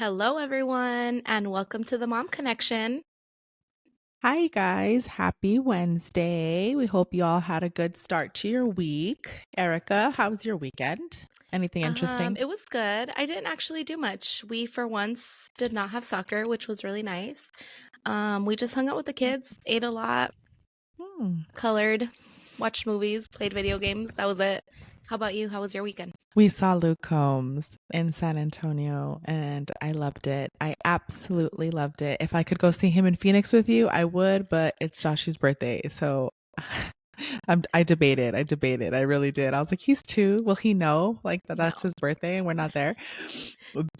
Hello, everyone, and welcome to the Mom Connection. Hi, guys. Happy Wednesday. We hope you all had a good start to your week. Erica, how was your weekend? Anything interesting? It was good. I didn't actually do much. We, for once, did not have soccer, which was really nice. We just hung out with the kids, ate a lot, Hmm. colored, watched movies, played video games. That was it. How about you? How was your weekend? We saw Luke Combs in San Antonio and I loved it. I absolutely loved it. If I could go see him in Phoenix with you, I would, but it's Josh's birthday. So I debated. I debated. I really did. I was like, he's two. Will he know like that's No. his birthday and we're not there?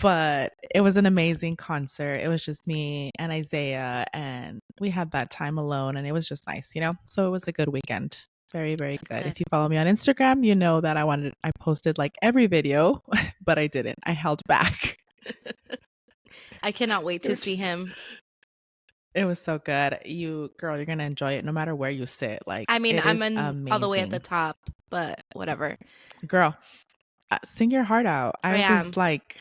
But it was an amazing concert. It was just me and Isaiah, and we had that time alone, and it was just nice. So it was a good weekend. Very, very That's good. good. If you follow me on Instagram, you know that I posted like every video, but I didn't. I held back. I cannot wait It to was see just, him. it was so good. Girl, you're gonna enjoy it no matter where you sit. Like I mean, it I'm is in all the way at the amazing. top, but whatever. Girl, sing your heart out. I I was am. like,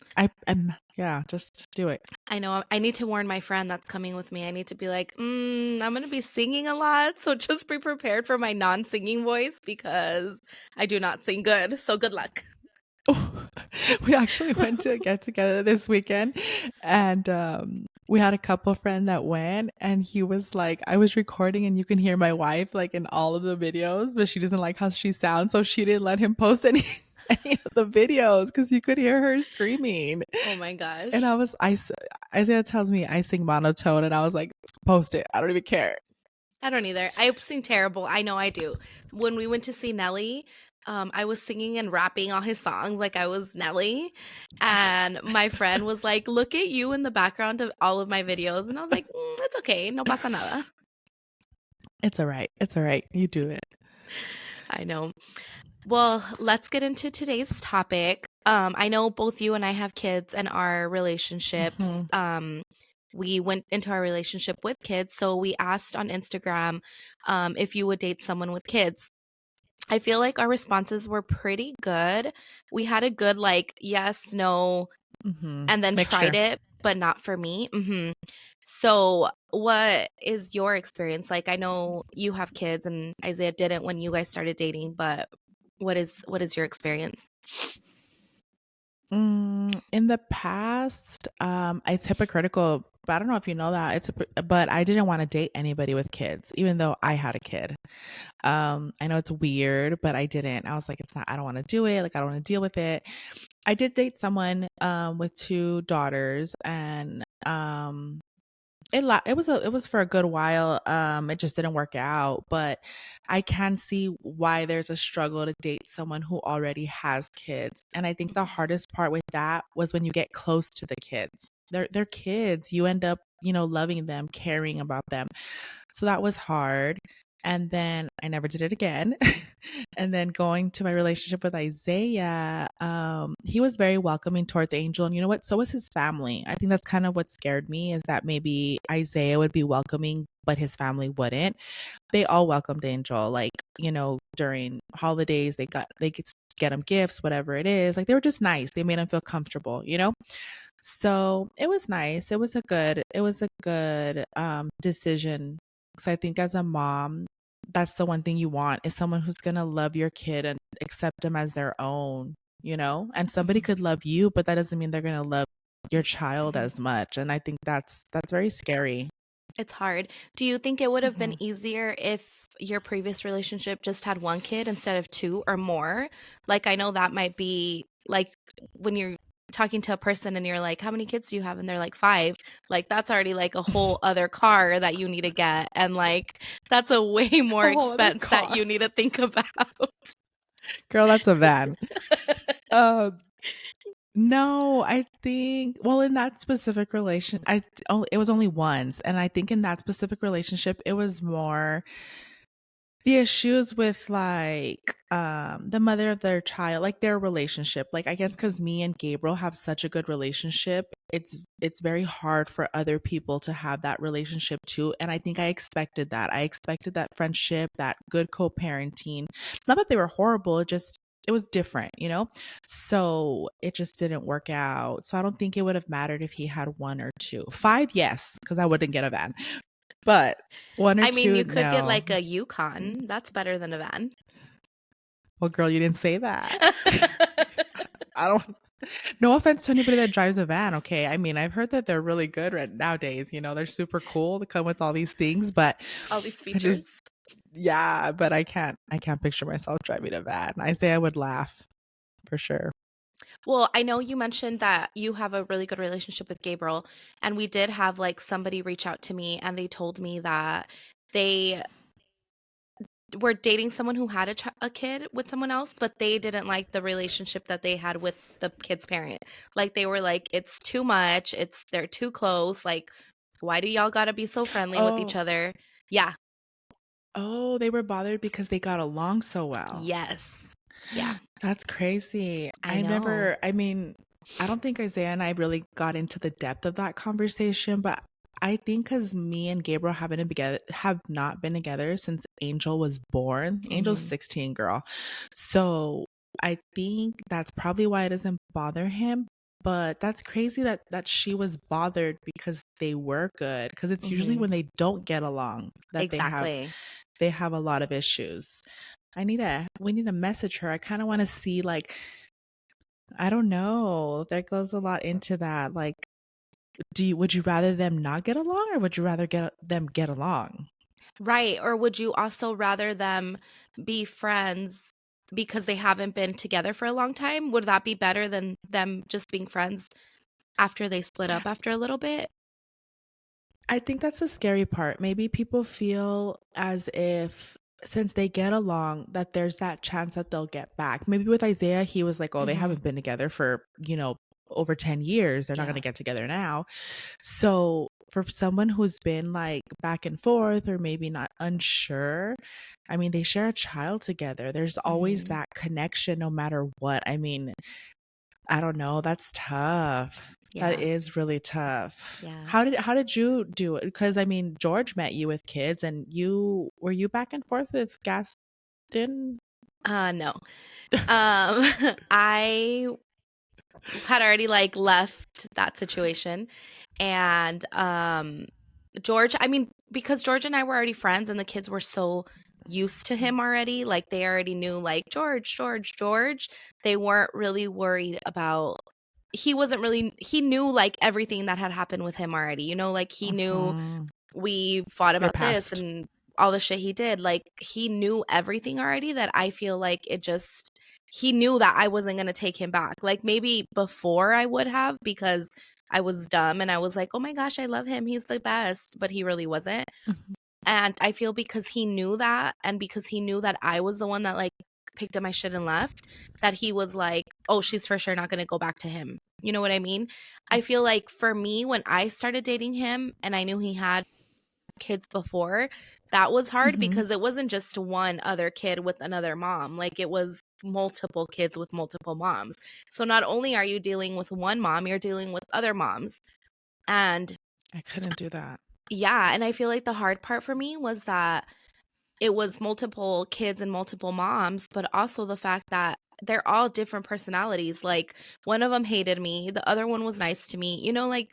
yeah, just do it. I know I need to warn my friend that's coming with me. I need to be like, I'm going to be singing a lot. So just be prepared for my non singing voice because I do not sing good. So good luck. We actually went to a get together this weekend, and we had a couple friend that went, and he was like, I was recording and you can hear my wife like in all of the videos, but she doesn't like how she sounds, so she didn't let him post any any of the videos because you could hear her screaming. Oh my And gosh. Isaiah tells me I sing monotone, and I was like, post it, I don't even care. I don't either. I sing terrible. I know I do. When we went to see Nelly, I was singing and rapping all his songs like I was Nelly. And my friend was like, look at you in the background of all of my videos. And I was like, it's okay. No pasa nada. It's all right, it's all right, you do it. I know. Well, let's get into today's topic. I know both you and I have kids and our relationships. Hmm. We went into our relationship with kids, so we asked on Instagram if you would date someone with kids. I feel like our responses were pretty good. We had a good like yes, no, Hmm. and then tried Mixture. it, but not for me. So, what is your experience like? I know you have kids, and Isaiah didn't when you guys started dating, but what is your experience? In the past, it's hypocritical, but I don't know if you know that. But I didn't want to date anybody with kids, even though I had a kid. I know it's weird, but I didn't. I was like, it's not. I don't want to do it. Like, I don't want to deal with it. I did date someone with two daughters, and it was for a good while. It just didn't work out, but I can see why there's a struggle to date someone who already has kids. And I think the hardest part with that was when you get close to the kids. They're kids. You end up, loving them, caring about them. So that was hard. And then I never did it again. And then going to my relationship with Isaiah, he was very welcoming towards Angel. And you know what? So was his family. I think that's kind of what scared me, is that maybe Isaiah would be welcoming, but his family wouldn't. They all welcomed Angel. Like, during holidays, they could get him gifts, whatever it is. Like, they were just nice. They made him feel comfortable. So it was nice. It was a good decision, because I think as a mom, that's the one thing you want, is someone who's gonna love your kid and accept them as their own. And somebody Mhm, could love you, but that doesn't mean they're gonna love your child mhm. as much. And I think that's very scary. It's hard. Do you think it would have been Hmm. easier if your previous relationship just had one kid instead of two or more? Like, I know that might be like when you're talking to a person and you're like, how many kids do you have? And they're like, five. Like, that's already like a whole other car that you need to get. And like, that's a way more A whole other expense that car. you need to think about. Girl, that's a van. Uh, no, I think, well, in that specific it was only once, and I think in that specific relationship it was more the issues with, like, the mother of their child, like, their relationship. Like, I guess because me and Gabriel have such a good relationship, it's very hard for other people to have that relationship too, and I think I expected that. I expected that friendship, that good co-parenting. Not that they were horrible, it just it was different, you know? So it just didn't work out. So I don't think it would have mattered if he had one or two. Five, yes, because I wouldn't get a van. But one or I mean, two, you could get no. like a Yukon. That's better than a van. Well, girl, you didn't say that. I don't. No offense to anybody that drives a van, okay? I mean, I've heard that they're really good right nowadays. You know, they're super cool. They come with all these things, but All these I just, features. yeah, but I can't picture myself driving a van. I say I would laugh for sure. Well, I know you mentioned that you have a really good relationship with Gabriel, and we did have like somebody reach out to me and they told me that they were dating someone who had a kid with someone else, but they didn't like the relationship that they had with the kid's parent. Like they were like, it's too much. They're too close. Like, why do y'all gotta be so friendly with each Oh, other? Yeah. oh, they were bothered because they got along so well. Yes. Yeah. That's crazy. I know. I mean, I don't think Isaiah and I really got into the depth of that conversation, but I think because me and Gabriel have not been together since Angel was born. Angel's Hmm. 16, girl. So I think that's probably why it doesn't bother him. But that's crazy that she was bothered because they were good. Because it's usually Hmm. when they don't get along that Exactly. they have a lot of issues. We need to message her. I kind of want to see like I don't know. That goes a lot into that. Like would you rather them not get along or would you rather get them get along? Right. Or would you also rather them be friends because they haven't been together for a long time? Would that be better than them just being friends after they split up after a little bit? I think that's the scary part. Maybe people feel as if since they get along that there's that chance that they'll get back. Maybe with Isaiah he was like, "Oh, they Mhm. haven't been together for, over 10 years. They're not going Yeah. to get together now." So, for someone who's been like back and forth or maybe not unsure, I mean, they share a child together. There's always Mhm. that connection no matter what. I mean, I don't know, that's tough. That Yeah. is really tough. Yeah. How did you do it? Because I mean, George met you with kids and you back and forth with Gaston? No. I had already like left that situation and George, I mean, because George and I were already friends and the kids were so used to him already, like they already knew like George, George, George. They weren't really worried about he knew like everything that had happened with him already. You know, like he knew Mhm. we fought Your about this past. and all the shit he did. Like he knew everything already that I feel like he knew that I wasn't going to take him back. Like maybe before I would have because I was dumb and I was like, "Oh my gosh, I love him. He's the best." But he really wasn't. Mhm. And I feel because he knew that and because he knew that I was the one that like picked up my shit and left, that he was like, "Oh, she's for sure not going to go back to him." You know what I mean? I feel like for me when I started dating him and I knew he had kids before, that was hard Mhm. because it wasn't just one other kid with another mom. Like it was multiple kids with multiple moms. So not only are you dealing with one mom, you're dealing with other moms. And I couldn't do that. yeah, and I feel like the hard part for me was that it was multiple kids and multiple moms, but also the fact that they're all different personalities. Like one of them hated me, the other one was nice to me. You know, like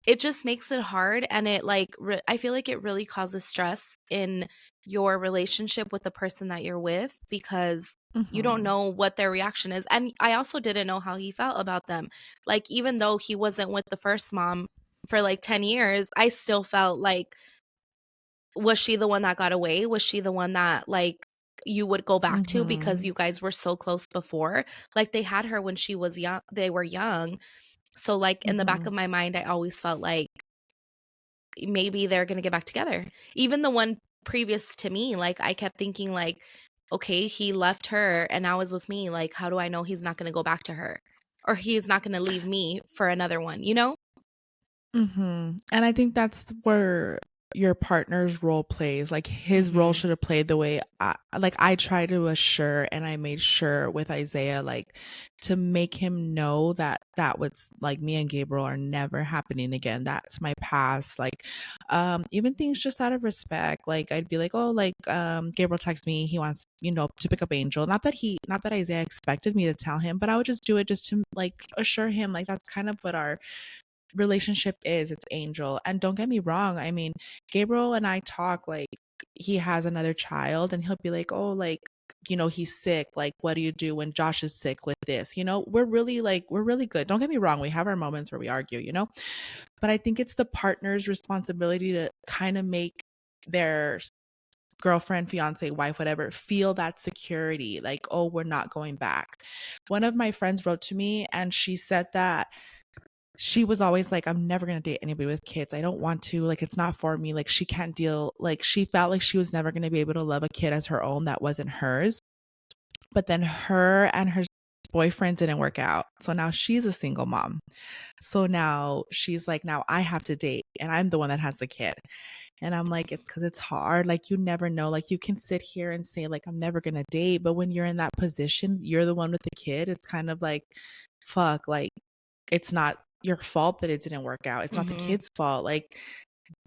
it just makes it hard and it like I feel like it really causes stress in your relationship with the person that you're with because you don't Mhm. know what their reaction is. And I also didn't know how he felt about them. Like even though he wasn't with the first mom for like 10 years, I still felt like was she the one that got away? Was she the one that like you would go back to because Mhm. you guys were so close before? Like they had her when she was young, they were young. So like in the back Mhm. of my mind I always felt like maybe they're going to get back together. Even the one previous to me, like I kept thinking like okay, he left her and now is with me. Like how do I know he's not going to go back to her? Or he's not going to leave me for another one, you know? Mhm. And I think that's where your partner's role plays. Like his role Mhm. should have played the way I try to assure, and I made sure with Isaiah, like, to make him know that that was like me and Gabriel are never happening again. That's my past. Like, even things just out of respect. Like I'd be like, oh, like Gabriel texts me, he wants, to pick up Angel. Not that Isaiah expected me to tell him, but I would just do it just to like assure him like that's kind of what our relationship is. It's Angel. And don't get me wrong, I mean, Gabriel and I talk like he has another child, and he'll be like, oh, like, he's sick, like what do you do when Josh is sick with this? We're really good. Don't get me wrong, we have our moments where we argue, but I think it's the partner's responsibility to kind of make their girlfriend, fiance, wife, whatever, feel that security, like, oh, we're not going back. One of my friends wrote to me and she said that she was always like, I'm never going to date anybody with kids. I don't want to. Like, it's not for me. Like, she can't deal. Like, she felt like she was never going to be able to love a kid as her own that wasn't hers. But then her and her boyfriend didn't work out. So now she's a single mom. So now she's like, now I have to date and I'm the one that has the kid. And I'm like, it's because it's hard. Like, you never know. Like, you can sit here and say, like, I'm never going to date. But when you're in that position, you're the one with the kid. It's kind of like, fuck, like, it's not your fault that it didn't work out. It's not the Mhm. kid's fault. Like,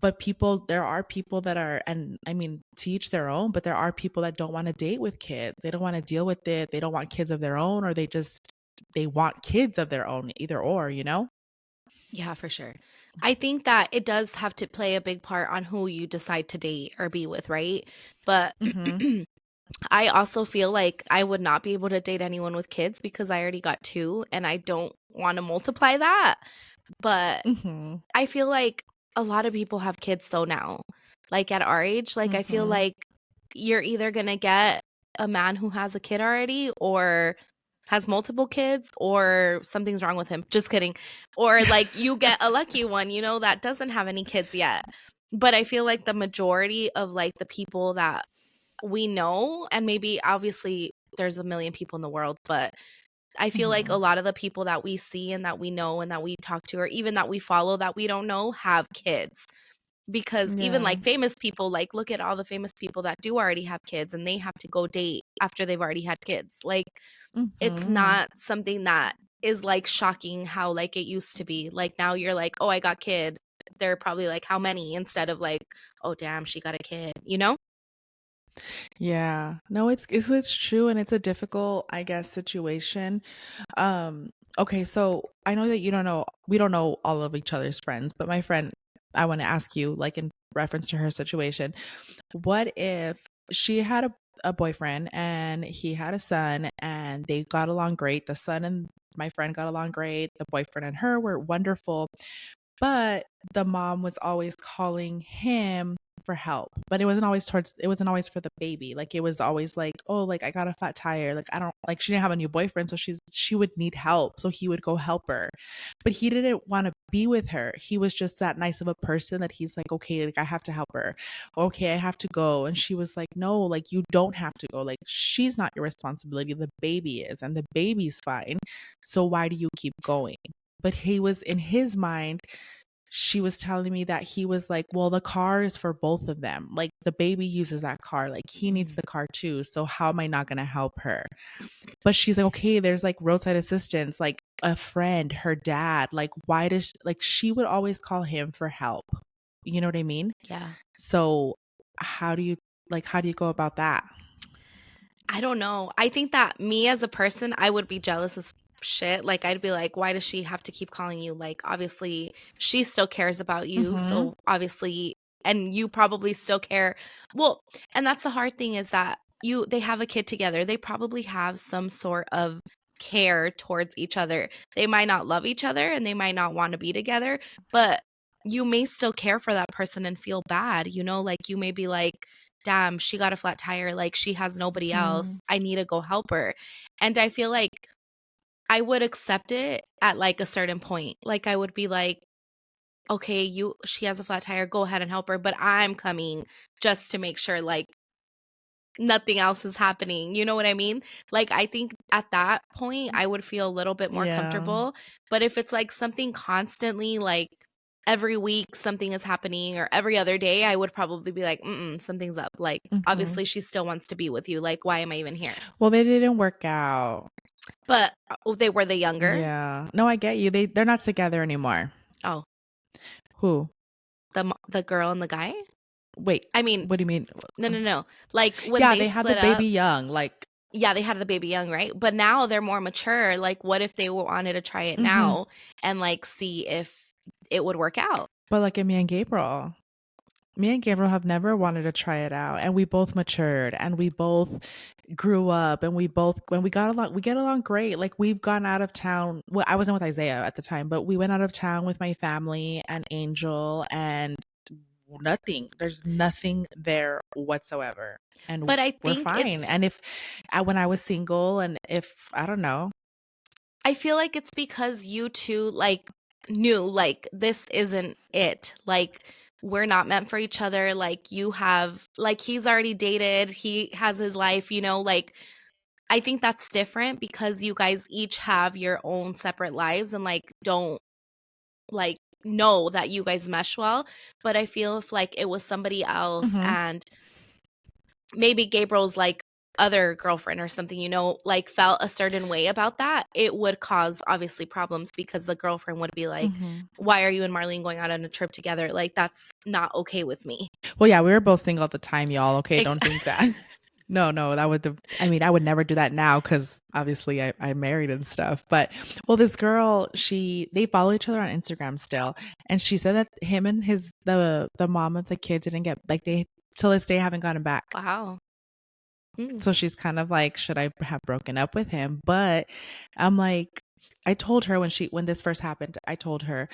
but there are people that are, and I mean, to each their own, but there are people that don't want to date with kids. They don't want to deal with it. They don't want kids of their own, or they want kids of their own, either or, you know? Yeah, for sure. I think that it does have to play a big part on who you decide to date or be with, right? But Mm-hmm. I also feel like I would not be able to date anyone with kids because I already got 2 and I don't wanna multiply that. But Mm-hmm. I feel like a lot of people have kids though now. Like at our age, like I feel Mm-hmm. like you're either gonna get a man who has a kid already or has multiple kids or something's wrong with him. Just kidding. Or like you get a lucky one, that doesn't have any kids yet. But I feel like the majority of like the people that we know, and maybe obviously there's a million people in the world, but I feel like a Mm-hmm. lot of the people that we see and that we know and that we talk to or even that we follow that we don't know have kids. Because even Yeah. like famous people, like look at all the famous people that do already have kids and they have to go date after they've already had kids. Like it's Mm-hmm. not something that is like shocking how like it used to be. Like now you're like, "Oh, I got kid." They're probably like, "How many?" instead of like, "Oh, damn, she got a kid." You know? Yeah. No, it's true, and it's a difficult, I guess, situation. Um, okay, so I know that we don't know all of each other's friends, but my friend, I want to ask you, like in reference to her situation, what if she had a boyfriend and he had a son and they got along great? The son and my friend got along great. The boyfriend and her were wonderful, but the mom was always calling him for help. But it wasn't always for the baby. Like it was always like, oh, like I got a flat tire. Like I don't like she didn't have a new boyfriend, so she would need help. So he would go help her. But he didn't want to be with her. He was just that nice of a person that he's like, okay, like I have to help her. Okay, I have to go. And she was like, no, like you don't have to go. Like she's not your responsibility. The baby is, and the baby's fine. So why do you keep going? But he was in his mind, she was telling me that he was like, well, the car is for both of them. Like the baby uses that car. Like he needs Mm. the car too. So how am I not going to help her? But she's like, okay, there's like roadside assistance, like a friend, her dad. Like, why does, like, she would always call him for help. You know what I mean? Yeah. So how do you, how do you go about that? I don't know. I think that me as a person, I would be jealous as shit. Like I'd be like, why does she have to keep calling you? Like obviously she still cares about you. Mm-hmm. So obviously and you probably still care. Well, and that's the hard thing is that they have a kid together. They probably have some sort of care towards each other. They might not love each other and they might not want to be together, but you may still care for that person and feel bad, like you may be like, damn, she got a flat tire, like, she has nobody else, Mm-hmm. I need to go help her, and I feel like I would accept it at, like, a certain point, like, I would be like, "Okay, she has a flat tire, go ahead and help her, but I'm coming just to make sure, like, nothing else is happening," you know what I mean? Like, I think at that point, I would feel a little bit more Yeah. comfortable, but if it's, like, something constantly, like every week something is happening or every other day, I would probably be like, "Mm-mm, something's up." Like, Mhm. obviously, she still wants to be with you. Like, why am I even here? Well, they didn't work out. But they were the younger. Yeah. No, I get you. They're not together anymore. Oh, Who? the girl and the guy. Wait. I mean, What do you mean? no, no, no. Like when Yeah, they they had the split baby up, young. Like, yeah, they had the baby young, right? But now they're more mature. Like, what if they wanted to try it mhm. now and like see if it would work out? But like at me and Gabriel. Me and Gabriel have never wanted to try it out, and we both matured and we both grew up, and we both, when we got along, we get along great. Like, we've gone out of town. Well, I wasn't with Isaiah at the time, but we went out of town with my family and Angel, and there's nothing there whatsoever. And But I we're think fine. it's And if when I was single, and if I don't know. I feel like it's because you two like knew like this isn't it. Like we're not meant for each other. Like you have like he's already dated, he has his life, like I think that's different because you guys each have your own separate lives and like don't like know that you guys mesh well. But I feel if like it was somebody else Mhm. and maybe Gabriel's like other girlfriend or something, like felt a certain way about that, it would cause obviously problems because the girlfriend would be like, Mhm. why are you and Marlene going out on a trip together? Like, that's not okay with me. Well, yeah, we were both single at the time, y'all. Okay, Ex- don't think that. No, no, that would. I mean, I would never do that now because obviously I'm married and stuff. But well, this girl, they follow each other on Instagram still, and she said that him and the mom of the kid didn't get, like, they till this day haven't gotten back. wow. Hmm. So she's kind of like, should I have broken up with him? But I'm like, I told her when this first happened, I told her,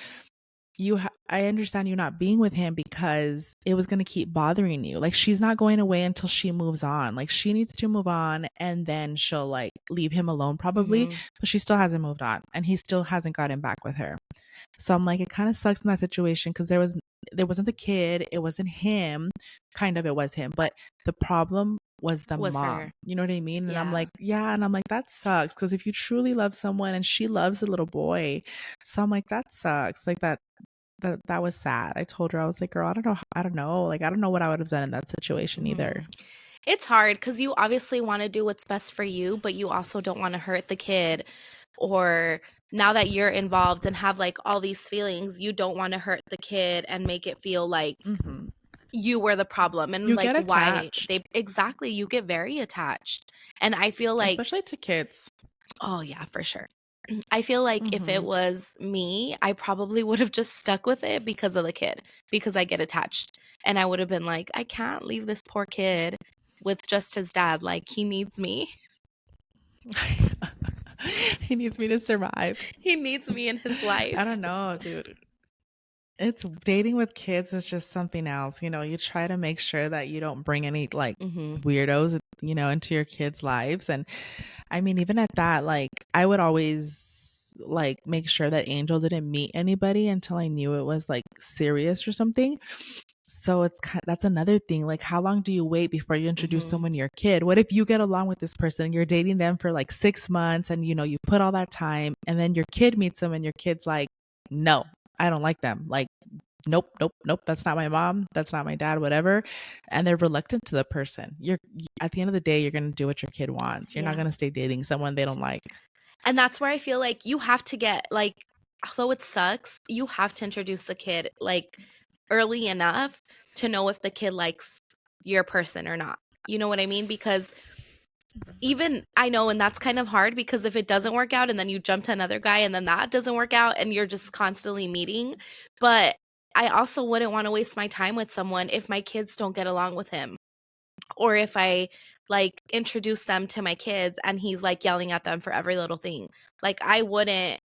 I understand you not being with him because it was going to keep bothering you. Like, she's not going away until she moves on. Like, she needs to move on, and then she'll like leave him alone probably, Hmm. but she still hasn't moved on, and he still hasn't gotten back with her. So I'm like, it kind of sucks in that situation because there wasn't the kid, it wasn't him. Kind of, it was him, but the problem was the Was mom. her. You know what I mean? And I'm Yeah. like, yeah, and I'm like, that sucks because if you truly love someone, and she loves a little boy, so I'm like, that sucks. Like, that was sad. I told her, I was like, girl, I don't know. Like, I don't know what I would have done in that situation Hmm. either. It's hard because you obviously want to do what's best for you, but you also don't want to hurt the kid. Or now that you're involved and have like all these feelings, you don't want to hurt the kid and make it feel like Hmm. you were the problem and You like get why attached, they exactly you get very attached. And I feel like, especially to kids. oh yeah, for sure. I feel like if it Hmm. was me, I probably would have just stuck with it because of the kid, because I get attached. And I would have been like, I can't leave this poor kid with just his dad. Like, he needs me. He needs me to survive. He needs me in his I life. don't know, dude. It's dating with kids is just something else. You try to make sure that you don't bring any like Hmm. weirdos, into your kids' lives. And I mean, even at that, like, I would always like make sure that Angel didn't meet anybody until I knew it was like serious or something. So that's another thing. Like, how long do you wait before you introduce Hmm. someone to your kid? What if you get along with this person and you're dating them for like 6 months, and you put all that time, and then your kid meets them and your kid's like, no, I don't like them. Like, nope, nope, nope. That's not my mom. That's not my dad, whatever. And they're reluctant to the person. At the end of the day, you're going to do what your kid wants. You're not Yeah. going to stay dating someone they don't like. And that's where I feel like you have to get like, although it sucks, you have to introduce the kid like early enough to know if the kid likes your person or not. You know what I mean? Because even I know, and that's kind of hard because if it doesn't work out and then you jump to another guy and then that doesn't work out and you're just constantly meeting. But I also wouldn't want to waste my time with someone if my kids don't get along with him or if I like introduce them to my kids and he's like yelling at them for every little thing. Like I wouldn't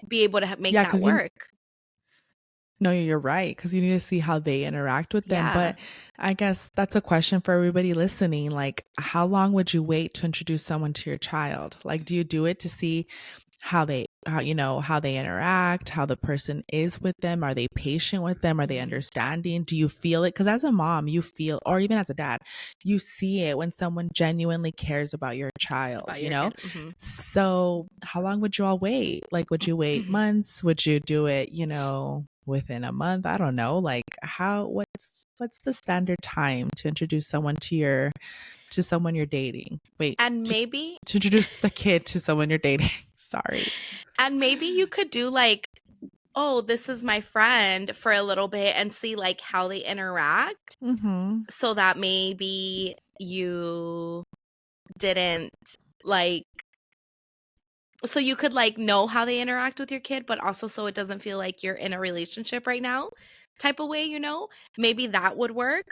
be able to make Yeah, that because you work. no, you're right, because you need to see how they interact with them. Yeah. But I guess that's a question for everybody listening. Like, how long would you wait to introduce someone to your child? Like, do you do it to see how they interact, how the person is with them? Are they patient with them? Are they Mhm. understanding? Do you feel it? Because as a mom, you feel, or even as a dad, you see it when someone genuinely cares about your child, About your kid. Mhm. So how long would you all wait? Like, would you wait months? Would you do it, within a month. I don't know. Like how what's the standard time to introduce someone to someone you're dating? Wait, And maybe to introduce the kid to someone you're dating. Sorry. and maybe you could do like, oh, this is my friend for a little bit and see like how they interact Mhm. so that maybe you didn't like so you could like know how they interact with your kid, but also so it doesn't feel like you're in a relationship right now type of way, you know? Maybe that would work.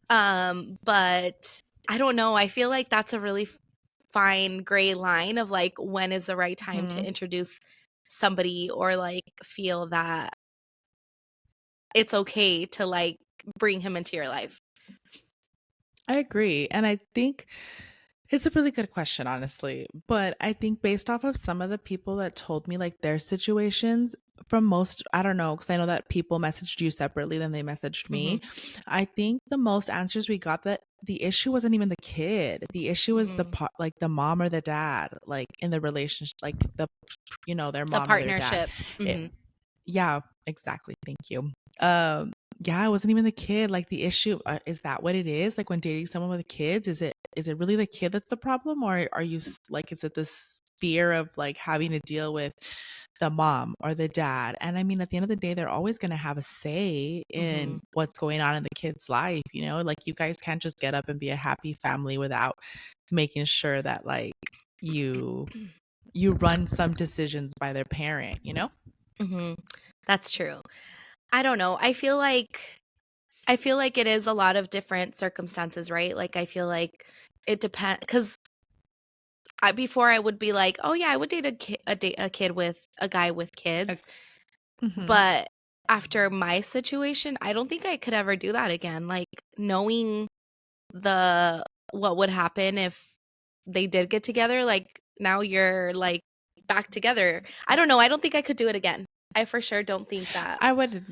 But I don't know. I feel like that's a really fine gray line of like when is the right time to Mhm. introduce somebody or like feel that it's okay to like bring him into your life. I agree. And I think it's a really good question, honestly. But I think based off of some of the people that told me like their situations, from most, I don't know, because I know that people messaged you separately than they messaged Mhm. me. I think the most answers we got that the issue wasn't even the kid. The issue was Mhm. like the mom or the dad, like in the relationship, like their The mom or their dad. partnership. It, Mhm. yeah, exactly. Thank you. Yeah, it wasn't even the kid. Like the issue is that what it is? Like when dating someone with kids, is it really the kid that's the problem, or are you like is it this fear of like having to deal with the mom or the dad? And I mean, at the end of the day, they're always going to have a say in Mhm. what's going on in the kid's life. Like you guys can't just get up and be a happy family without making sure that like you you run some decisions by their parent. Mhm. That's true. I don't know. I feel like it is a lot of different circumstances, right? Like I feel like it depends cuz before I would be like, "Oh yeah, I would date a kid with a guy with kids." Mm-hmm. But after my situation, I don't think I could ever do that again. Like knowing the what would happen if they did get together, like now you're like back together. I don't know. I don't think I could do it again. I for sure don't think that. I would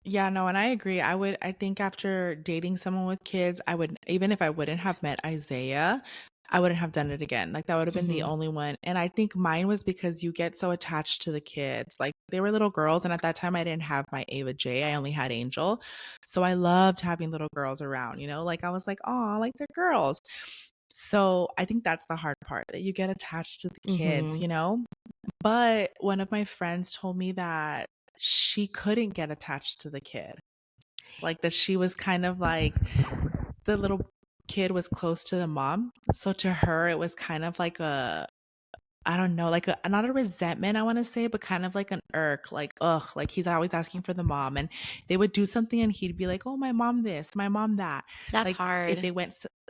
Yeah, no, and I agree. I think after dating someone with kids, I would, even if I wouldn't have met Isaiah, I wouldn't have done it again. Like that would have been the Mhm. only one. And I think mine was because you get so attached to the kids. Like they were little girls. And at that time, I didn't have my Ava J. I only had Angel. So I loved having little girls around. Like I was like, oh, like they're girls. So I think that's the hard part that you get attached to the kids, Mhm. you know? But one of my friends told me that she couldn't get attached to the kid. Like that she was kind of like the little kid was close to the mom. So to her it was kind of like a I don't know, like not a resentment, I want to say, but kind of like an irk, like, ugh, like he's always asking for the mom. And they would do something and he'd be like, oh, my mom this, my mom that. That's Like if hard.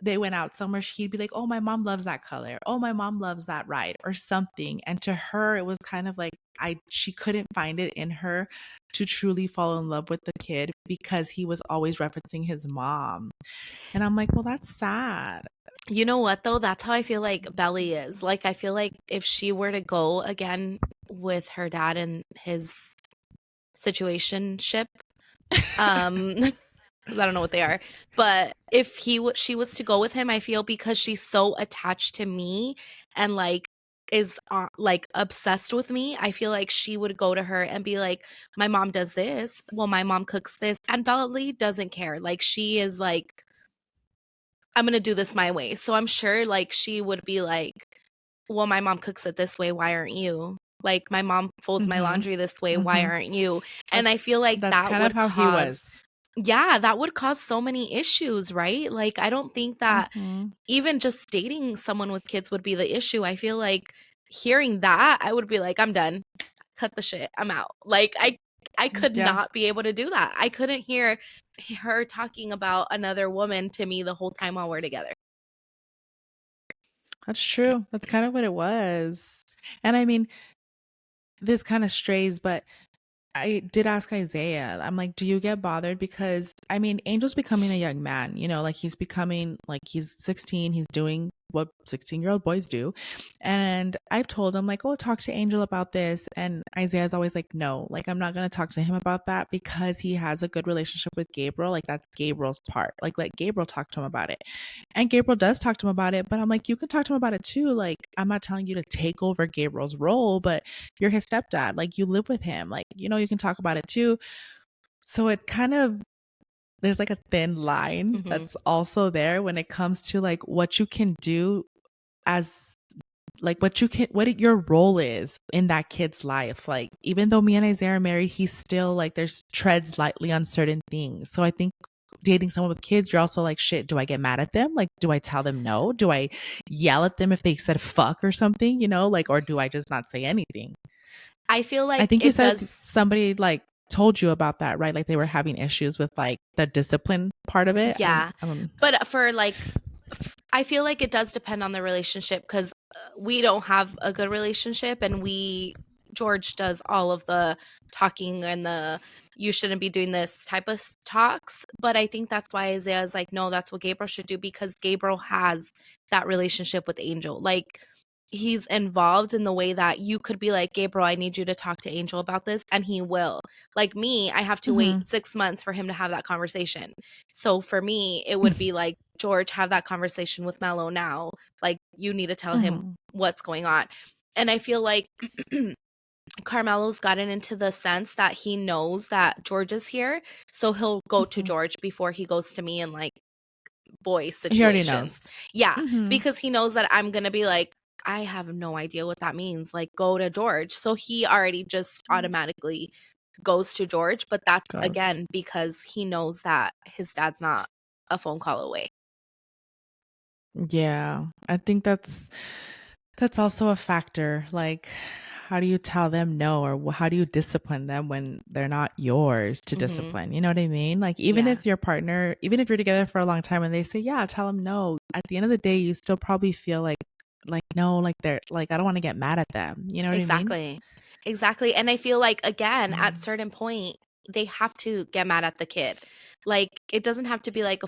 they went out somewhere, he'd be like, oh, my mom loves that color. Oh, my mom loves that ride or something. And to her, it was kind of like, she couldn't find it in her to truly fall in love with the kid because he was always referencing his mom. And I'm like, well, that's sad. You know what though? That's how I feel like Belly is. Like I feel like if she were to go again with her dad and his situationship, um, because I don't know what they are, but if she was to go with him, I feel because she's so attached to me and like is like obsessed with me, I feel like she would go to her and be like, "My mom does this. Well, my mom cooks this," and Belly doesn't care. Like she is like, "I'm gonna do this my way." So I'm sure like she would be like, well, my mom cooks it this way. Why aren't you? Like, my mom folds my Mm-hmm. laundry this way. Why Mm-hmm. aren't you? And That's I feel like that's that kind of would how he cause, was. yeah, that would cause so many issues, right? Like, I don't think that Mhm. even just dating someone with kids would be the issue. I feel like hearing that, I would be like, I'm done. Cut the shit. I'm out. Like, I could Yeah, not be able to do that. I couldn't hear her talking about another woman to me the whole time while we're together. that's true. That's kind of what it was. And I mean, this kind of strays, but I did ask Isaiah, I'm like, do you get bothered? Because I mean, Angel's becoming a young man, like he's becoming like he's 16, he's doing what 16-year-old boys do. And I've told him like, oh, talk to Angel about this. And Isaiah's always like, no, like I'm not gonna talk to him about that because he has a good relationship with Gabriel. Like that's Gabriel's part. Like let Gabriel talk to him about it. And Gabriel does talk to him about it, but I'm like, you can talk to him about it too. Like, I'm not telling you to take over Gabriel's role, but you're his stepdad. Like, you live with him. Like, you can talk about it too. So it kind of, there's like a thin line that's also there when it comes to like what you can do as like what your role is in that kid's life. Like, even though me and Isaiah are married, he's still like, there's treads lightly on certain things. So I think dating someone with kids, you're also like, shit, do I get mad at them? Like, do I tell them no? Do I yell at them if they said fuck or something, like, or do I just not say anything? I feel like I think you it said does. somebody like told you about that, right? Like they were having issues with like the discipline part of it. Yeah. I don't. But for like, I feel like it does depend on the relationship because we don't have a good relationship, and George does all of the talking and the you shouldn't be doing this type of talks. But I think that's why Isaiah's like, no, that's what Gabriel should do, because Gabriel has that relationship with Angel. Like, he's involved in the way that you could be like, Gabriel, I need you to talk to Angel about this, and he will. Like me, I have to wait 6 months for him to have that conversation. So for me, it would be like, George, have that conversation with Mello now. Like, you need to tell him what's going on. And I feel like Carmelo's gotten into the sense that he knows that George is here, so he'll go to George before he goes to me in like boy situations. He already knows. Yeah, because he knows that I'm gonna be like, I have no idea what that means. Like, go to George. So he already just automatically goes to George, but that's again because he knows that his dad's not a phone call away. Yeah, I think that's also a factor. Like, how do you tell them no, or how do you discipline them when they're not yours to discipline? You know what I mean? Like, even if your partner, even if you're together for a long time and they say, yeah, tell them no, at the end of the day, you still probably feel like no, like they're like, I don't want to get mad at them. You know what I mean? Exactly. And I feel like, again, at certain point, they have to get mad at the kid. Like, it doesn't have to be like a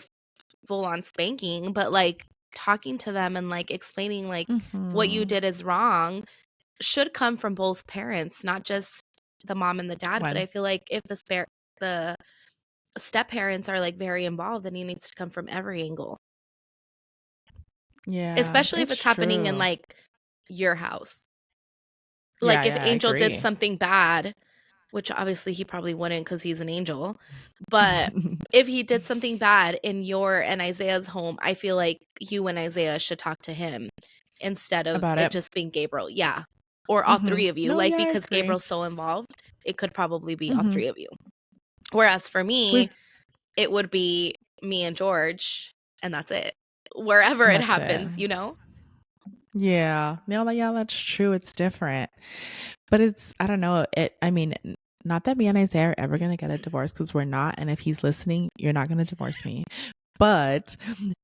full on spanking, but like talking to them and like explaining like what you did is wrong should come from both parents, not just the mom and the dad. But I feel like if the step parents are like very involved, then it needs to come from every angle. Yeah. Especially if it's happening in like your house. Like, if Angel did something bad, which obviously he probably wouldn't because he's an angel, but if he did something bad in your and Isaiah's home, I feel like you and Isaiah should talk to him instead of about it it. just being Gabriel. Yeah. Or all three of you. No, like, yeah, because Gabriel's so involved, it could probably be all three of you. Whereas for me, it would be me and George, and that's it. Wherever it happens, you know? Yeah. No, yeah, that's true. It's different. But it's, I don't know. I mean, not that me and Isaiah are ever going to get a divorce, because we're not. And if he's listening, you're not going to divorce me. But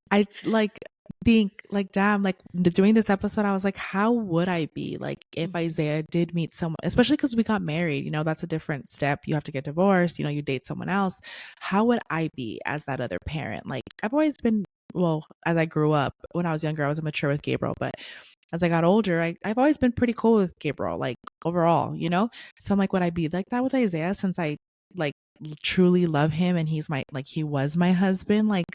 I like think like, damn, like doing this episode, I was like, how would I be like if Isaiah did meet someone, especially because we got married, that's a different step. You have to get divorced, you date someone else. How would I be as that other parent? Like, I've always been, well, as I grew up, when I was younger, I was immature with Gabriel, but as I got older, I've always been pretty cool with Gabriel, like overall, So I'm like, would I be like that with Isaiah, since I like truly love him and he's he was my husband? Like,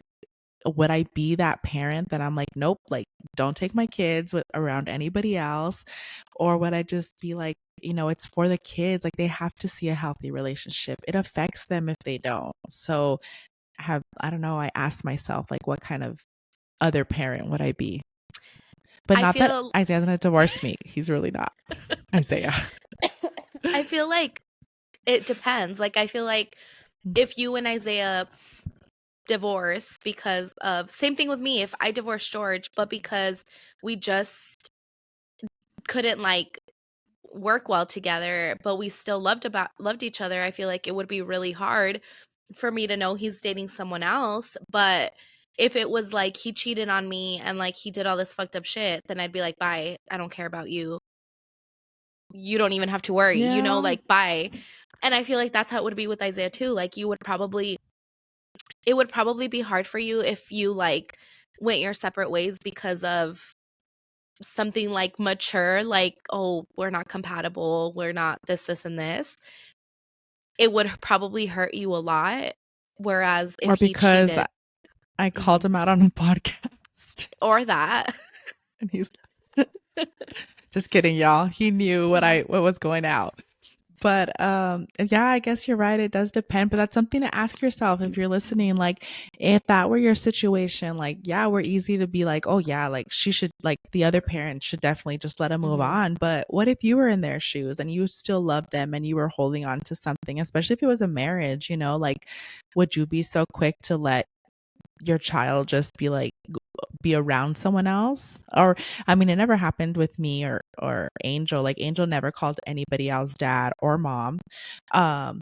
would I be that parent that I'm like, nope, like don't take my kids around anybody else? Or would I just be like, it's for the kids, like they have to see a healthy relationship. It affects them if they don't. So I don't know, I asked myself, like, what kind of other parent would I be? But not that Isaiah's gonna divorce me. He's really not. Isaiah. I feel like it depends. Like, I feel like if you and Isaiah divorce because of, same thing with me, if I divorced George, but because we just couldn't like work well together, but we still loved each other, I feel like it would be really hard for me to know he's dating someone else. But if it was like he cheated on me and like he did all this fucked up shit, then I'd be like, bye, I don't care about you. You don't even have to worry, like, bye. And I feel like that's how it would be with Isaiah too. Like, it would probably be hard for you if you like went your separate ways because of something like mature, like, oh, we're not compatible, we're not this, and this, it would probably hurt you a lot. Whereas if Or he because cheated, I called mhm, him out on a podcast or that. and he's just kidding, y'all. He knew what was going out. But yeah, I guess you're right. It does depend, but that's something to ask yourself if you're listening. Like, if that were your situation, like, yeah, we're easy to be like, oh yeah, like she should, like the other parent should definitely just let him move Mhm. on. But what if you were in their shoes and you still love them and you were holding on to something, especially if it was a marriage, you know, like, would you be so quick to let your child just be like be around someone else? Or I mean, it never happened with me or Angel. Like, Angel never called anybody else dad or mom.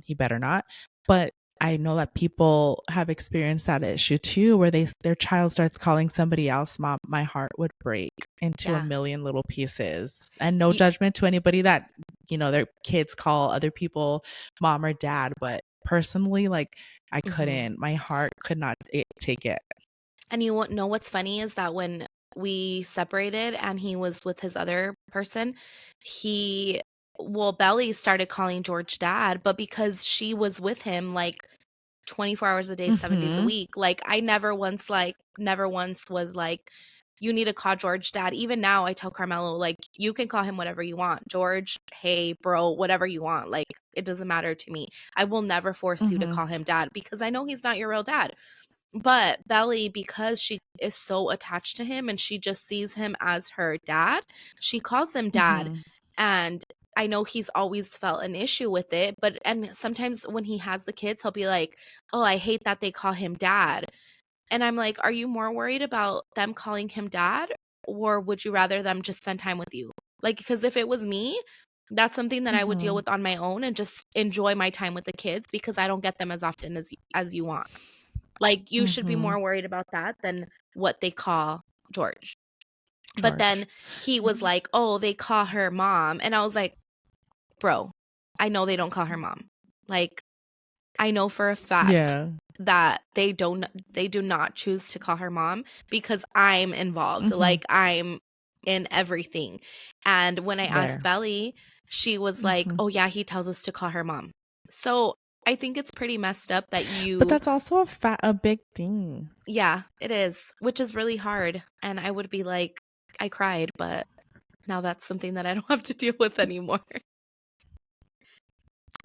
He better not. But I know that people have experienced that issue too, where their child starts calling somebody else mom. My heart would break into a Yeah. million little pieces. And no You judgment to anybody that, you know, their kids call other people mom or dad, but personally, like, I mhm. couldn't. My heart could not take it. And you know what's funny is that when we separated and he was with his other person, he well, Belly started calling George dad, but because she was with him like 24 hours a day, 7 days a Mhm. week, like I never once was like, you need to call George dad. Even now I tell Carmelo, like, you can call him whatever you want. George, hey, bro, whatever you want. Like, it doesn't matter to me. I will never force you to Mhm. call him dad because I know he's not your real dad. But Belly, because she is so attached to him and she just sees him as her dad, she calls him dad. Mhm. And I know he's always felt an issue with it, but and sometimes when he has the kids, he'll be like, "Oh, I hate that they call him dad." And I'm like, "Are you more worried about them calling him dad or would you rather them just spend time with you?" Like, because if it was me, that's something that I would deal Mhm. with on my own and just enjoy my time with the kids because I don't get them as often as you want. Like, you should be Mhm. more worried about that than what they call George. But then George. he was like, "Oh, they call her mom." And I was like, "Bro, I know they don't call her mom. Like, I know for a fact Yeah. that they do not choose to call her mom because I'm involved. Mhm. Like, I'm in everything." And when I There. asked Belly, she was like, Mhm. "Oh yeah, he tells us to call her mom." So, I think it's pretty messed up that But you that's also a big thing. yeah, it is, which is really hard, and I would be like, I cried, but now that's something that I don't have to deal with anymore.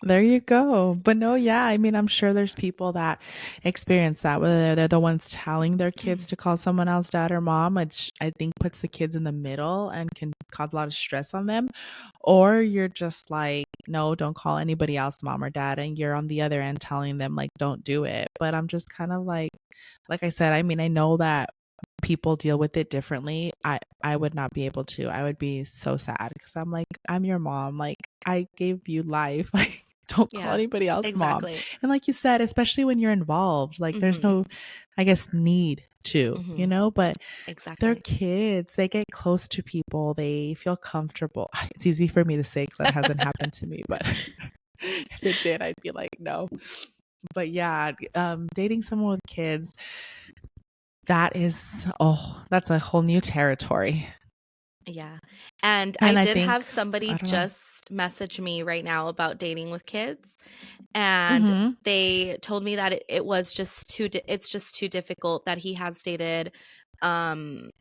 There you go. But no, yeah, I mean, I'm sure there's people that experience that, whether they're the ones telling their kids to call someone else dad or mom, which I think puts the kids in the middle and can cause a lot of stress on them. Or you're just like, no, don't call anybody else mom or dad. And you're on the other end telling them, like, don't do it. But I'm just kind of like I said, I mean, I know that people deal with it differently. I would not be able to. I would be so sad because I'm like, I'm your mom. Like, I gave you life. Like, don't call Yeah, anybody else mom. exactly. And like you said, especially when you're involved, like there's Mhm, no, I guess, need to, you mhm, know, but they're exactly. kids. They get close to people. They feel comfortable. It's easy for me to say because that hasn't happened to me, but if it did, I'd be like, no. But yeah, dating someone with kids, that is, oh, that's a whole new territory. Yeah, and I And I did think, have I somebody don't know. just message me right now about dating with kids, and Mm-hmm. they told me that it was just it's just too difficult that he has dated, um,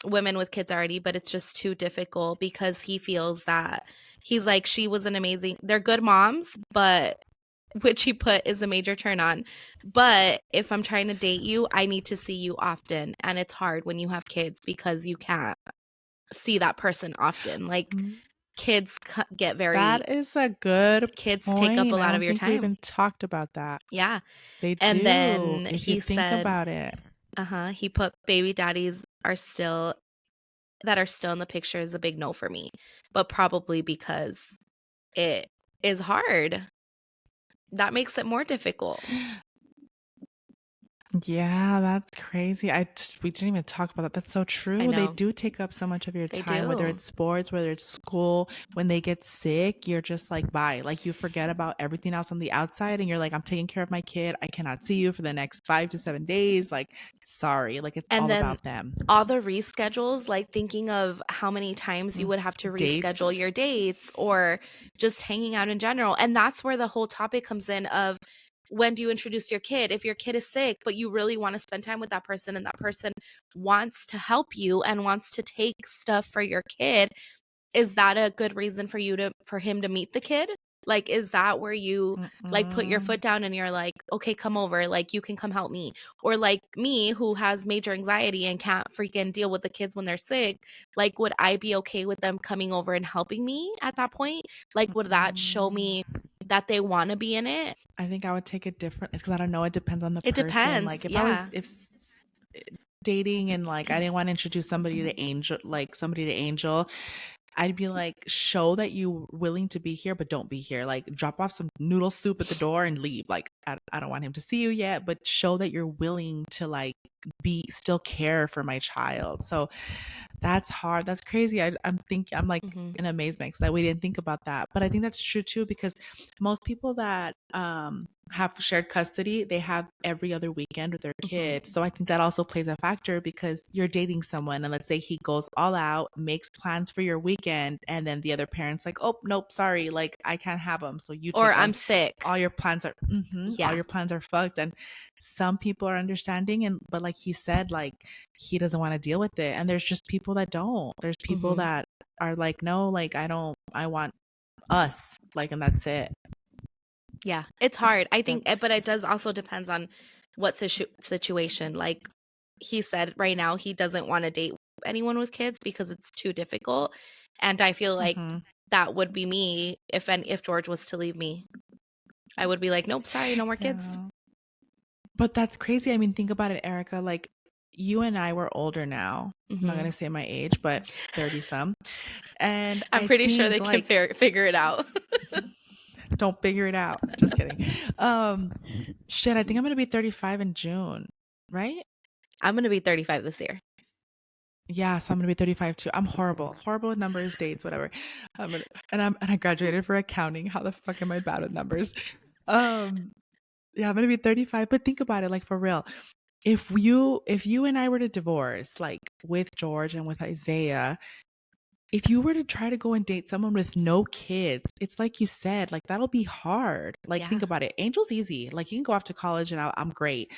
women with kids already, but it's just too difficult because he feels that he's like, "She was an amazing" they're good moms, but which he put is a major turn on. But if I'm trying to date you, I need to see you often. And it's hard when you have kids because you can't see that person often. Like kids get very, That is a good kids take up a point. I lot of don't your think we time. even talked about that. Yeah. They And do, then if you he think said, about it. he put baby daddies are still, that are still in the picture is a big no for me, but probably because it is hard. That makes it more difficult. Yeah, that's crazy. We didn't even talk about that. That's so I true. They know. do take up so much of your They time, whether do. it's sports, whether it's school. When they get sick, you're just like, bye. Like you forget about everything else on the outside and you're like, I'm taking care of my kid. I cannot see you for the next 5 to 7 days. Like, sorry. Like it's And all then about them. all the reschedules, like thinking of how many times you Mm. would have to reschedule Dates. your dates or just hanging out in general. And that's where the whole topic comes in of when do you introduce your kid? If your kid is sick, but you really want to spend time with that person and that person wants to help you and wants to take stuff for your kid, is that a good reason for you to for him to meet the kid? Like, is that where you, like, put your Mm-mm. foot down and you're like, "Okay, come over, like, you can come help me." Or like me, who has major anxiety and can't freaking deal with the kids when they're sick, like, would I be okay with them coming over and helping me at that point? Like, would that show Mm-mm. me that they wanna be in it? I think I would take it different because I don't know. It depends on the It person. depends, Like if I was yeah. if dating and like I didn't want to introduce somebody to Angel, like somebody to Angel, I'd be like, show that you're willing to be here, but don't be here. Like, drop off some noodle soup at the door and leave. Like, I don't want him to see you yet, but show that you're willing to like be still care for my child. So that's hard. That's crazy. I'm like Mhm, in amazement that we didn't think about that. But I think that's true too because most people that have shared custody, they have every other weekend with their mhm. kid. So I think that also plays a factor because you're dating someone and let's say he goes all out, makes plans for your weekend, and then the other parent's like, "Oh, nope, sorry, like I can't have him, so you Or take I'm him." sick. All Yeah. your plans are fucked, and some people are understanding, and but like he said, like he doesn't want to deal with it, and there's just people that don't. There's people Mhm. that are like, no, like I don't, I want us, like, and that's it. Yeah, it's hard. I think That's but it does also depends on what situation. Like he said right now he doesn't wanna date anyone with kids because it's too difficult, and I feel like hmm that would be me if George was to leave me. I would be like, "Nope, sorry, no more kids." yeah. But that's crazy. I mean, think about it, Erica. Like you and I were older now. I'm not Mhm. gonna say my age, but 30 some. And I'm I pretty sure they think can like figure it out. don't figure it out. Just kidding. Um shit, I think I'm gonna be 35 in June, right? I'm gonna be 35 this year. Yeah, so I'm gonna be 35 too. I'm horrible. Horrible with numbers, dates, whatever. And I graduated for accounting. How the fuck am I bad with numbers? Um yeah, I'm gonna be 35. But think about it, like for real. If you and I were to divorce, like with George and with Isaiah, if you were to try to go and date someone with no kids, it's like you said, like that'll be hard. Like think Yeah. about it. Angel's easy. Like he can go off to college and I'm great.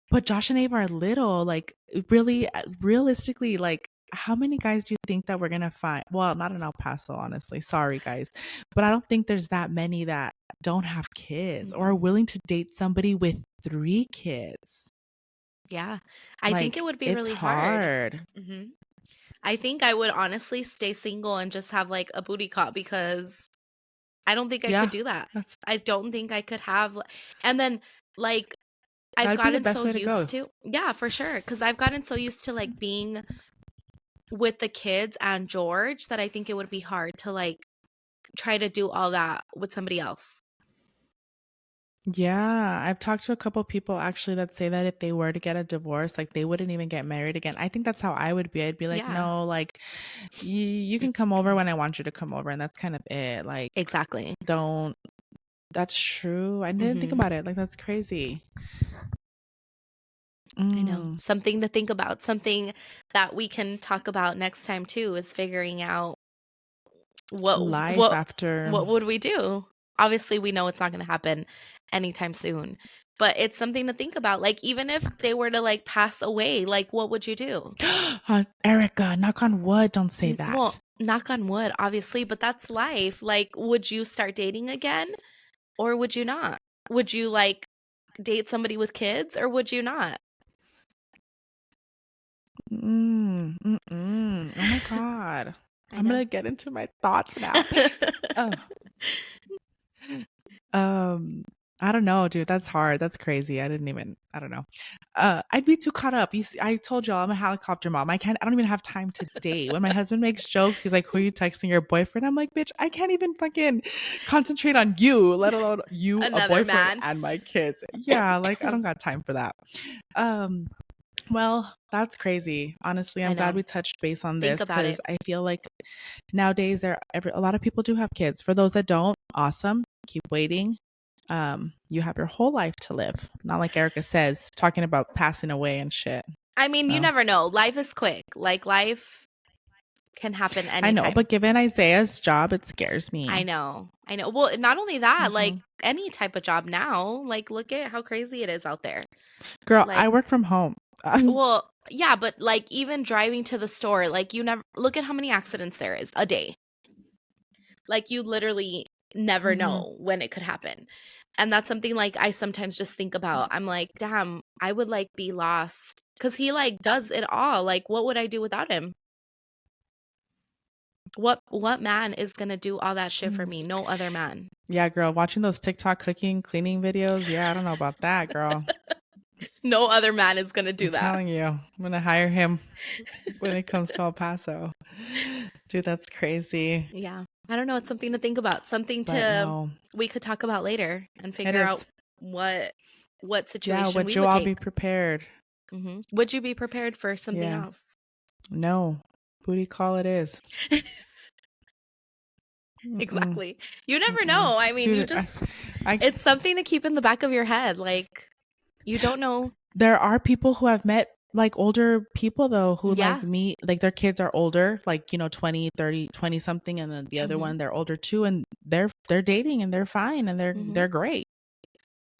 But Josh and Abe are little. Like really, realistically, like how many guys do you think that we're gonna find? Well, not in El Paso, honestly. Sorry, guys, but I don't think there's that many that don't have kids or are Mm-mm. willing to date somebody with 3 kids. Yeah. I think it Like would be it's really hard. hard. Mhm. I think I would honestly stay single and just have, like, a booty call because I don't think I could Yeah, do that. that's I don't think I could have and then, like, I've that'd be the gotten best so way to go. used to yeah, for sure. Because 'cause I've gotten so used to, like, being with the kids and George that I think it would be hard to, like, try to do all that with somebody else. Yeah, I've talked to a couple people actually that say that if they were to get a divorce, like they wouldn't even get married again. I think that's how I would be. I'd be like, Yeah. no, like you can come over when I want you to come over, and that's kind of it. Like, Exactly. don't. That's true. I didn't think Mhm. about it. Like, that's crazy. I know. Mm, Something to think about. Something that we can talk about next time too is figuring out what life what after. what would we do? Obviously, we know it's not gonna happen anytime soon, but it's something to think about, like, even if they were to, like, pass away, like, what would you do? Erica, knock on wood. Don't say N that. well, knock on wood, obviously, but that's life, like, would you start dating again, or would you not? Would you, like, date somebody with kids, or would you not? Oh my God. I I'm know. gonna get into my thoughts now. Oh. Um, I don't know, dude. That's hard. That's crazy. I don't know. I'd be too caught up. You see, I told y'all I'm a helicopter mom. I don't even have time to date. When my husband makes jokes, he's like, "Who are you texting, your boyfriend?" I'm like, "Bitch, I can't even fucking concentrate on you, let alone you, a Another boyfriend, man. and my kids." Yeah, like I don't got time for that. Um, well, that's crazy. Honestly, I I'm glad know. we touched base on Think this about because it. I feel like nowadays a lot of people do have kids. For those that don't, awesome. Keep waiting. You have your whole life to live. Not like Erica says, talking about passing away and shit. I mean, you So never know. Life is quick. Like life can happen I know, anytime. but given Isaiah's job, it scares me. I know. I know. Well, not only that, like Hmm. any type of job now, like look at how crazy it is out there. Girl, I Like, work from home. well, yeah, but like even driving to the store, like you never look at how many accidents there is a day. Like you literally never Hmm. know when it could happen. And that's something like I sometimes just think about. I'm like, damn, I would like be lost cuz he like does it all. Like what would I do without him? What man is going to do all that shit for me? No other man. Yeah, girl, watching those TikTok cooking, cleaning videos. Yeah, I don't know about that, girl. No other man is going to I'm do that. telling you, I'm gonna hire him when it comes to El Paso. Dude, that's crazy. Yeah. I don't know, it's something to think about. Something But to no, we could talk about later and it figure out is. what what Yeah, situation would we you would all take. be prepared? Would you be prepared for something Yeah. else? No. Booty call it is. Mm-mm, Exactly. You never mm-mm. know. I mean, you Dude, just I it's something to keep in the back of your head. Like you don't know. there are people who have met like older people though who like Yeah. me like their kids are older like 20, 30, 20 something and then the other hmm one they're older too and they're dating and they're fine and hmm they're great.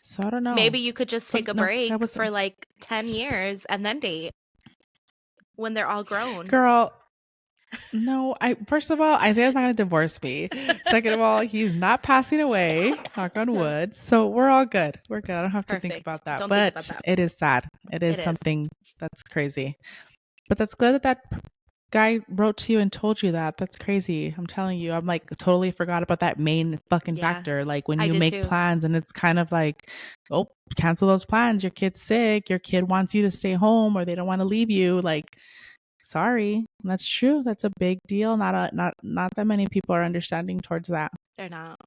So I don't know. Maybe you could just take But a no, break that was for like 10 years and then date when they're all grown. girl. No, I first of all, Isaiah's not gonna divorce me. Second of all, he's not passing away, knock on wood. So we're all good. We're good. I don't have to think Perfect. about that. Don't think about But that. it is sad. It is It is. something that's crazy. But that's good that guy wrote to you and told you that. That's crazy. I'm telling you. I'm like totally forgot about that main fucking Yeah, factor. Like when I you did make too. plans and it's kind of like, oh, cancel those plans. Your kid's sick. Your kid wants you to stay home or they don't want to leave you. Like sorry. That's true. That's a big deal. Not that many people are understanding towards that. They're not.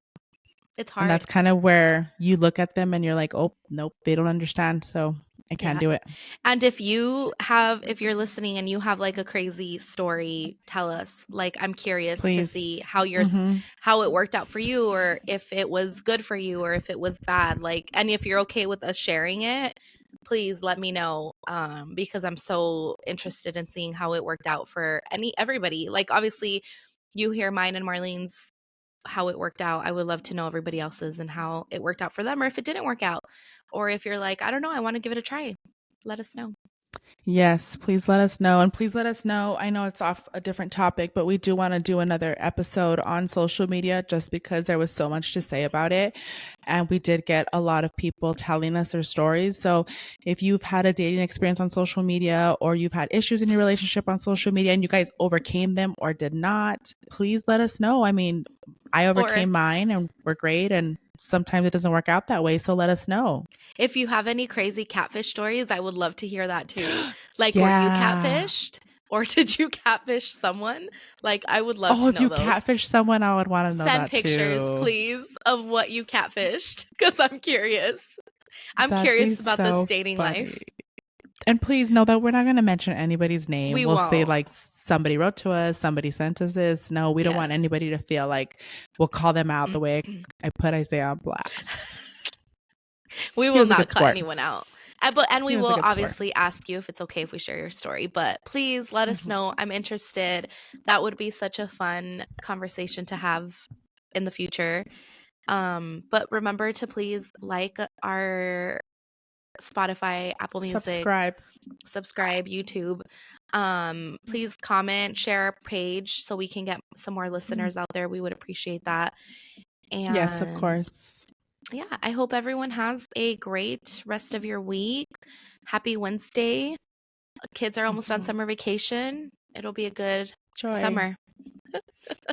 It's And hard. that's kind of where you look at them and you're like, "Oh, nope, they don't understand." So, I can't Yeah. do it. And if you're listening and you have like a crazy story, tell us. Like, I'm curious to Please. see Mhm. how it worked out for you, or if it was good for you, or if it was bad. Like, and if you're okay with us sharing it, please let me know. Because I'm so interested in seeing how it worked out for everybody. Like, obviously, you hear mine and Marlene's how it worked out. I would love to know everybody else's and how it worked out for them, or if it didn't work out, or if you're like, I don't know, I want to give it a try. Let us know. Yes, please let us know. And please let us know. I know it's off a different topic, but we do want to do another episode on social media just because there was so much to say about it. And we did get a lot of people telling us their stories. So if you've had a dating experience on social media or you've had issues in your relationship on social media and you guys overcame them or did not, please let us know. I mean, I Or overcame mine and we're great. And sometimes it doesn't work out that way. So let us know. if you have any crazy catfish stories, I would love to hear that too. Like, were you Yeah. catfished? Or did you catfish someone? Like, I would love Oh, to if know you those. catfish someone, I would want to know Send that pictures, too. please, of what you catfished because I'm curious. I'm That'd be curious about this so dating funny. life. And please know that we're not going to mention anybody's name. We We'll say won't. like somebody wrote to us, somebody sent us this. No, we don't want Yes. anybody to feel like we'll call them out the way I put Isaiah on blast. We He will was a not good cut sport. anyone out. And we He was a will good sport. obviously ask you if it's okay if we share your story, but please let us Mhm. know. I'm interested. That would be such a fun conversation to have in the future. But remember to please like our Spotify, Apple Music, Subscribe. subscribe, YouTube. Please comment, share our page so we can get some more listeners out there. We would appreciate that. Yes, of And course. yeah, I hope everyone has a great rest of your week. Happy Wednesday. Kids are almost on Mhm. summer vacation. It'll be a good Joy. summer.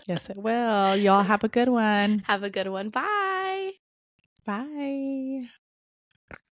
Yes, it will. Y'all have a good one. Have a good one. Bye. Bye.